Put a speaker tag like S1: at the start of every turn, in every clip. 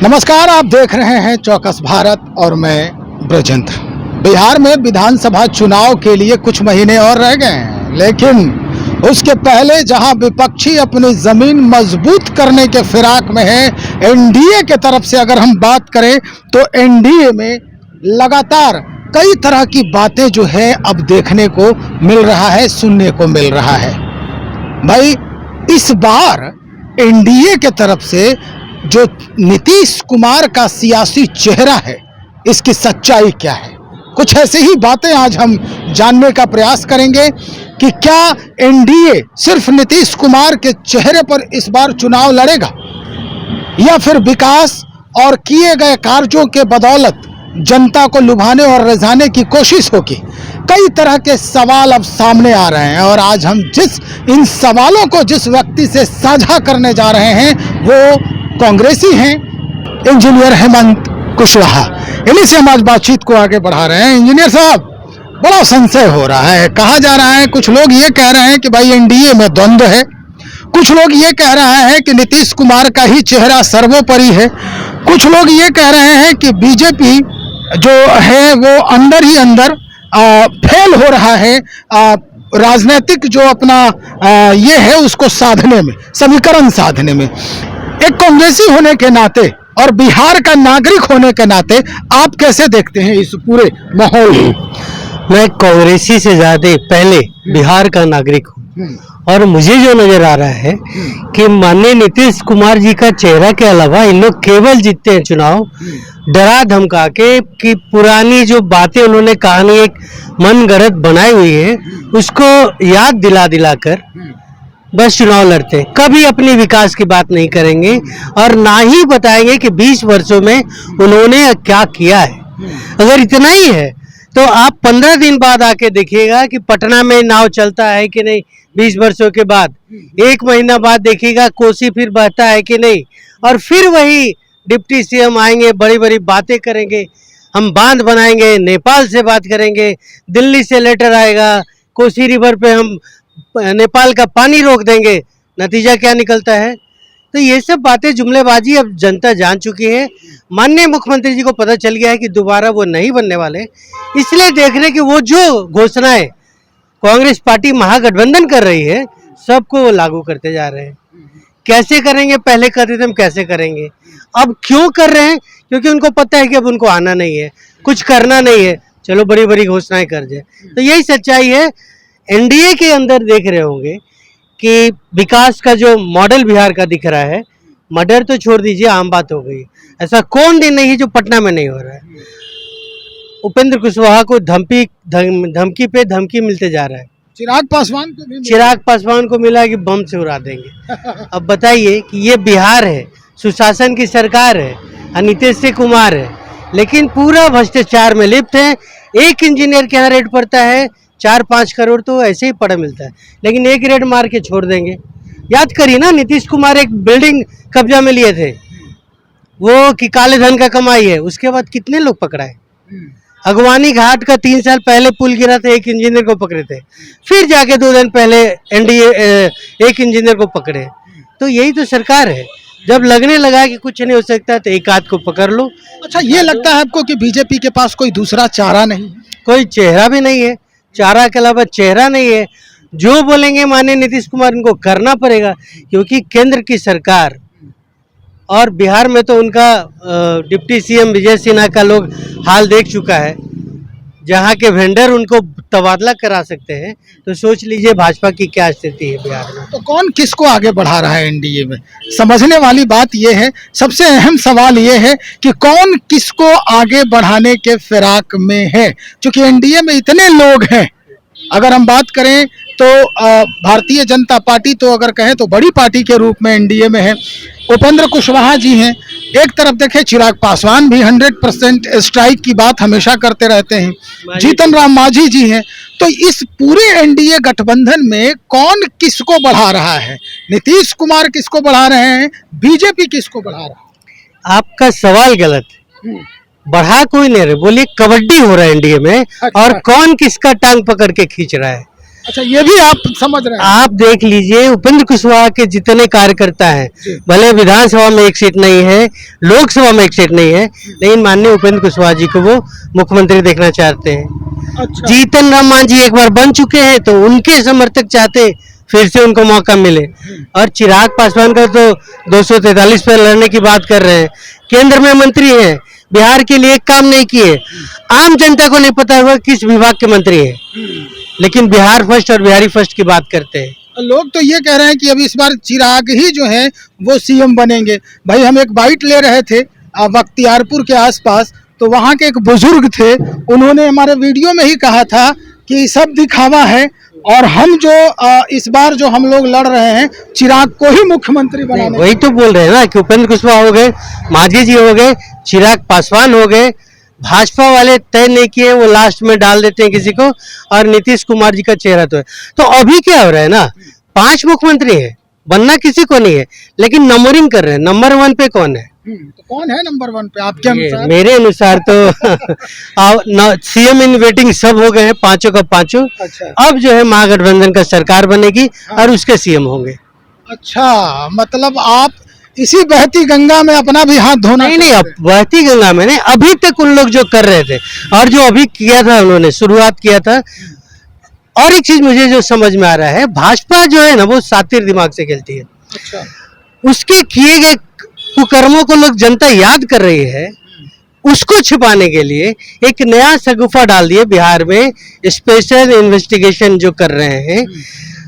S1: नमस्कार, आप देख रहे हैं चौकस भारत और मैं ब्रजेंद्र। बिहार में विधानसभा चुनाव के लिए कुछ महीने और रह गए हैं, लेकिन उसके पहले जहां विपक्षी अपनी जमीन मजबूत करने के फिराक में है, एनडीए के तरफ से अगर हम बात करें तो एनडीए में लगातार कई तरह की बातें जो है अब देखने को मिल रहा है, सुनने को मिल रहा है। भाई, इस बार एनडीए के तरफ से जो नीतीश कुमार का सियासी चेहरा है, इसकी सच्चाई क्या है, कुछ ऐसी ही बातें आज हम जानने का प्रयास करेंगे कि क्या एनडीए सिर्फ नीतीश कुमार के चेहरे पर इस बार चुनाव लड़ेगा या फिर विकास और किए गए कार्यों के बदौलत जनता को लुभाने और रिझाने की कोशिश होगी। कई तरह के सवाल अब सामने आ रहे हैं और आज हम इन सवालों को जिस व्यक्ति से साझा करने जा रहे हैं वो कांग्रेसी हैं, इंजीनियर हेमंत कुशवाहा। इन्हीं से हम आज बातचीत को आगे बढ़ा रहे हैं। इंजीनियर साहब, बड़ा संशय हो रहा है, कहा जा रहा है, कुछ लोग ये कह रहे हैं कि भाई एनडीए में द्वंद्व है, कुछ लोग ये कह रहे हैं कि नीतीश कुमार का ही चेहरा सर्वोपरि है, कुछ लोग ये कह रहे हैं कि बीजेपी जो है वो अंदर ही अंदर फेल हो रहा है राजनीतिक जो अपना ये है उसको साधने में, समीकरण साधने में। एक कांग्रेसी होने के नाते और बिहार का नागरिक होने के नाते आप कैसे देखते हैं इस पूरे माहौल को?
S2: मैं कांग्रेसी से ज्यादा पहले बिहार का नागरिक हूँ और मुझे जो नजर आ रहा है कि माननीय नीतीश कुमार जी का चेहरा के अलावा इन लोग केवल जीतते हैं चुनाव डरा धमका के, कि पुरानी जो बातें उन्होंने कहानी एक मनगढ़ंत बनाई हुई है उसको याद दिला दिलाकर बस चुनाव लड़ते हैं। कभी अपने विकास की बात नहीं करेंगे और ना ही बताएंगे कि 20 वर्षों में उन्होंने क्या किया है। अगर इतना ही है तो आप 15 दिन बाद आके देखिएगा कि पटना में नाव चलता है कि नहीं, 20 वर्षों के बाद। 1 महीना बाद देखिएगा कोसी फिर बहता है कि नहीं, और फिर वही डिप्टी सीएम आएंगे, बड़ी बड़ी बातें करेंगे, हम बांध बनाएंगे, नेपाल से बात करेंगे, दिल्ली से लेटर आएगा, कोसी रिवर पे हम नेपाल का पानी रोक देंगे, नतीजा क्या निकलता है? तो ये सब बातें जुमलेबाजी अब जनता जान चुकी है। माननीय मुख्यमंत्री जी को पता चल गया है कि दोबारा वो नहीं बनने वाले, इसलिए देख रहे कि वो जो घोषणाएं कांग्रेस पार्टी महागठबंधन कर रही है सबको वो लागू करते जा रहे हैं। कैसे करेंगे? पहले करते थे हम, कैसे करेंगे? अब क्यों कर रहे हैं? क्योंकि उनको पता है कि अब उनको आना नहीं है, कुछ करना नहीं है, चलो बड़ी बड़ी घोषणाएं कर जाए। तो यही सच्चाई है। एनडीए के अंदर देख रहे होंगे कि विकास का जो मॉडल बिहार का दिख रहा है, मर्डर तो छोड़ दीजिए, आम बात हो गई। ऐसा कौन दिन नहीं है जो पटना में नहीं हो रहा है। उपेंद्र कुशवाहा को धमकी पे धमकी मिलते जा रहा है। चिराग पासवान को मिला कि बम से उड़ा देंगे। अब बताइए कि ये बिहार है, सुशासन की सरकार है, नीतीश कुमार है, लेकिन पूरा भ्रष्टाचार में लिप्त है। एक इंजीनियर के यहाँ रेट पड़ता है 4-5 करोड़ तो ऐसे ही पड़ा मिलता है, लेकिन एक रेड मार के छोड़ देंगे। याद करिए ना, नीतीश कुमार एक बिल्डिंग कब्जा में लिए थे वो कि काले धन का कमाई है, उसके बाद कितने लोग पकड़ाए? अगवानी घाट का 3 साल पहले पुल गिरा था, एक इंजीनियर को पकड़े थे, फिर जाके 2 दिन पहले एनडीए एक इंजीनियर को पकड़े। तो यही तो सरकार है। जब लगने लगा कि कुछ नहीं हो सकता तो एक आध को पकड़ लो।
S1: अच्छा, ये लगता है आपको कि बीजेपी के पास कोई दूसरा चारा नहीं,
S2: कोई चेहरा भी नहीं है? चारा के अलावा चेहरा नहीं है। जो बोलेंगे माननीय नीतीश कुमार इनको करना पड़ेगा, क्योंकि केंद्र की सरकार और बिहार में तो उनका डिप्टी सीएम विजय सिन्हा का लोग हाल देख चुका है, जहां के वेंडर उनको तबादला करा सकते हैं। तो सोच लीजिए भाजपा की क्या स्थिति है बिहार में।
S1: तो कौन किसको आगे बढ़ा रहा है एनडीए में? समझने वाली बात यह है, सबसे अहम सवाल यह है कि कौन किसको आगे बढ़ाने के फिराक में है। क्योंकि एनडीए में इतने लोग हैं, अगर हम बात करें तो भारतीय जनता पार्टी तो अगर कहें तो बड़ी पार्टी के रूप में एनडीए में है। उपेंद्र कुशवाहा जी हैं, एक तरफ देखें चिराग पासवान भी 100% स्ट्राइक की बात हमेशा करते रहते हैं, जीतन राम मांझी जी हैं। तो इस पूरे एनडीए गठबंधन में कौन किसको बढ़ा रहा है? नीतीश कुमार किसको बढ़ा रहे हैं, बीजेपी किसको बढ़ा रहा है?
S2: आपका सवाल गलत है। बढ़ा कोई नहीं रहे, बोलिए कबड्डी हो रहा है एनडीए में।
S1: अच्छा।
S2: और कौन किसका टांग पकड़ के खींच रहा है?
S1: अच्छा, ये भी आप समझ रहे हैं?
S2: आप देख लीजिए उपेंद्र कुशवाहा के जितने कार्यकर्ता हैं, भले विधानसभा में एक सीट नहीं है, लोकसभा में एक सीट नहीं है, लेकिन माननीय उपेंद्र कुशवाहा जी को वो मुख्यमंत्री देखना चाहते हैं।
S1: अच्छा,
S2: जीतन राम मांझी एक बार बन चुके हैं तो उनके समर्थक चाहते फिर से उनको मौका मिले। और चिराग पासवान का तो 243 पे लड़ने की बात कर रहे हैं, केंद्र में मंत्री हैं, बिहार के लिए एक काम नहीं किए। आम जनता को नहीं पता होगा किस विभाग के मंत्री हैं, लेकिन बिहार फर्स्ट और बिहारी फर्स्ट की बात करते हैं।
S1: लोग तो ये कह रहे हैं कि अब इस बार चिराग ही जो है वो सीएम बनेंगे। भाई, हम एक बाइट ले रहे थे बख्तियारपुर के आसपास, तो वहाँ के एक बुजुर्ग थे, उन्होंने हमारे वीडियो में ही कहा था कि सब दिखावा है और हम जो इस बार जो हम लोग लड़ रहे हैं चिराग को ही मुख्यमंत्री बनाने।
S2: वही तो बोल रहे हैं ना कि उपेंद्र कुशवाहा हो गए, मांझी जी हो गए, चिराग पासवान हो गए, भाजपा वाले तय नहीं किए, वो लास्ट में डाल देते हैं किसी को, और नीतीश कुमार जी का चेहरा तो है। तो अभी क्या हो रहा है ना, 5 मुख्यमंत्री है, बनना किसी को नहीं है, लेकिन नंबरिंग कर रहे हैं, नंबर 1 पे कौन है?
S1: तो कौन है नंबर 1 पे आपके अनुसार?
S2: मेरे अनुसार तो सीएम इन वेटिंग सब हो गए हैं, पांचों का पांचों।
S1: अच्छा,
S2: अब जो है महागठबंधन का सरकार बनेगी और उसके सीएम होंगे।
S1: अच्छा, मतलब आप इसी बहती गंगा में अपना भी हाथ धोना?
S2: नहीं, अब बहती गंगा में नहीं, अभी तक उन लोग जो कर रहे थे और जो अभी किया था, उन्होंने शुरुआत किया था। और एक चीज मुझे जो समझ में आ रहा है, भाजपा जो है ना वो सातिर दिमाग से खेलती है।
S1: अच्छा,
S2: उसके किए गए कुकर्मों को लोग जनता याद कर रही है, उसको छिपाने के लिए एक नया शगुफा डाल दिए बिहार में, स्पेशल इन्वेस्टिगेशन जो कर रहे हैं,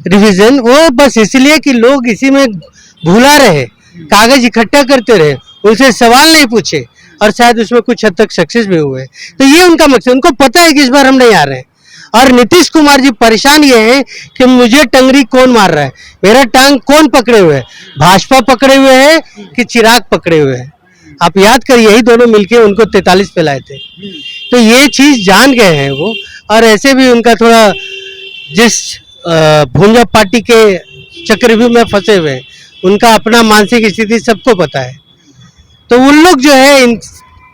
S2: रिवीजन, वो बस इसलिए कि लोग इसी में भूला रहे, कागज इकट्ठा करते रहे, उनसे सवाल नहीं पूछे और शायद उसमें कुछ हद तक सक्सेस भी हुए। तो ये उनका मकसद, उनको पता है कि इस बार हम नहीं आ रहे हैं। और नीतीश कुमार जी परेशान ये है कि मुझे टंगरी कौन मार रहा है, मेरा टांग कौन पकड़े हुए है, भाजपा पकड़े हुए है कि चिराग पकड़े हुए है। आप याद करिए, यही दोनों मिलके उनको 43 पे लाए थे। तो ये चीज जान गए हैं वो, और ऐसे भी उनका थोड़ा जिस भुंजा पार्टी के चक्रव्यूह में फंसे हुए हैं, उनका अपना मानसिक स्थिति सबको पता है। तो उन लोग जो है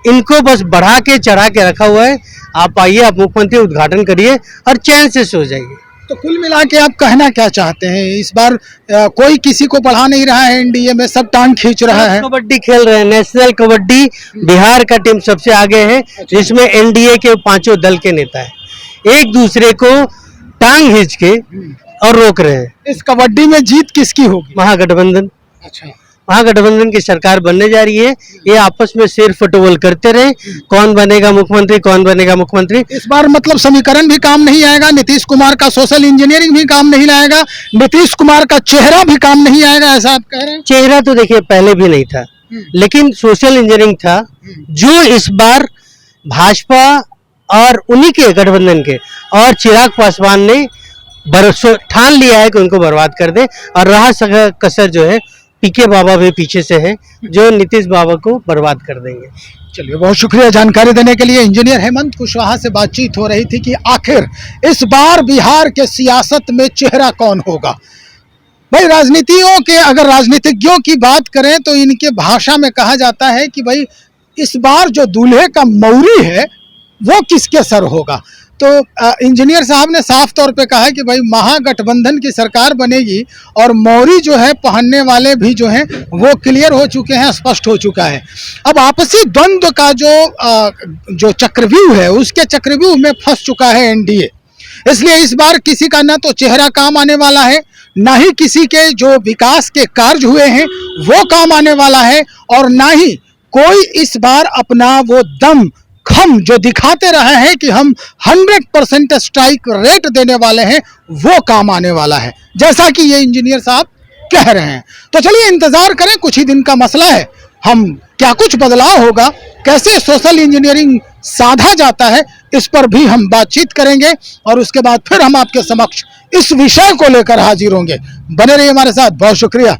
S2: इनको बस बढ़ा के चढ़ा के रखा हुआ है। आप आइए, आप मुख्यमंत्री उद्घाटन करिए और चैन से सो जाइए।
S1: तो कुल मिला के आप कहना क्या चाहते हैं? इस बार कोई किसी को बढ़ा नहीं रहा है, एनडीए में सब टांग खींच रहा है।
S2: कबड्डी खेल रहे हैं, नेशनल कबड्डी, बिहार का टीम सबसे आगे है, जिसमें एनडीए के 5 दल के नेता है, एक दूसरे को टांग खींच के और रोक रहे हैं।
S1: इस कबड्डी में जीत किसकी होगी?
S2: महागठबंधन।
S1: अच्छा,
S2: महागठबंधन की सरकार बनने जा रही है। ये आपस में शेर फुटबॉल करते रहे, कौन बनेगा मुख्यमंत्री, कौन बनेगा मुख्यमंत्री।
S1: इस बार मतलब समीकरण भी काम नहीं आएगा, नीतीश कुमार का सोशल इंजीनियरिंग भी काम नहीं लाएगा, नीतीश कुमार का चेहरा भी काम नहीं आएगा, ऐसा आप कह रहे हैं?
S2: चेहरा तो देखिए पहले भी नहीं था, लेकिन सोशल इंजीनियरिंग था, जो इस बार भाजपा और उन्हीं के गठबंधन के और चिराग पासवान ने ठान लिया है कि उनको बर्बाद कर दे। और रहा सगा कसर जो है, पीके बाबा भी पीछे से है, जो नीतीश बाबा को बर्बाद कर देंगे।
S1: चलिए, बहुत शुक्रिया जानकारी देने के लिए। इंजीनियर हेमंत कुशवाहा से बातचीत हो रही थी कि आखिर इस बार बिहार के सियासत में चेहरा कौन होगा। भाई, राजनीतियों के अगर राजनीतिज्ञों की बात करें तो इनके भाषा में कहा जाता है कि भाई इस बार जो दूल्हे का मौरी है वो किसके सर होगा। तो इंजीनियर साहब ने साफ तौर पे कहा कि भाई महागठबंधन की सरकार बनेगी और मौरी जो है पहनने वाले भी जो हैं वो क्लियर हो चुके हैं, स्पष्ट हो चुका है। अब आपसी द्वंद्व का जो चक्रव्यूह है, उसके चक्रव्यूह में फंस चुका है एनडीए। इसलिए इस बार किसी का ना तो चेहरा काम आने वाला है, ना ही किसी के जो विकास के कार्य हुए हैं वो काम आने वाला है, और ना ही कोई इस बार अपना वो दम खम जो दिखाते रहे हैं कि हम 100% स्ट्राइक रेट देने वाले हैं, वो काम आने वाला है, जैसा कि ये इंजीनियर साहब कह रहे हैं। तो चलिए इंतजार करें, कुछ ही दिन का मसला है, हम क्या कुछ बदलाव होगा, कैसे सोशल इंजीनियरिंग साधा जाता है, इस पर भी हम बातचीत करेंगे और उसके बाद फिर हम आपके समक्ष इस विषय को लेकर हाजिर होंगे। बने रहिए हमारे साथ, बहुत शुक्रिया।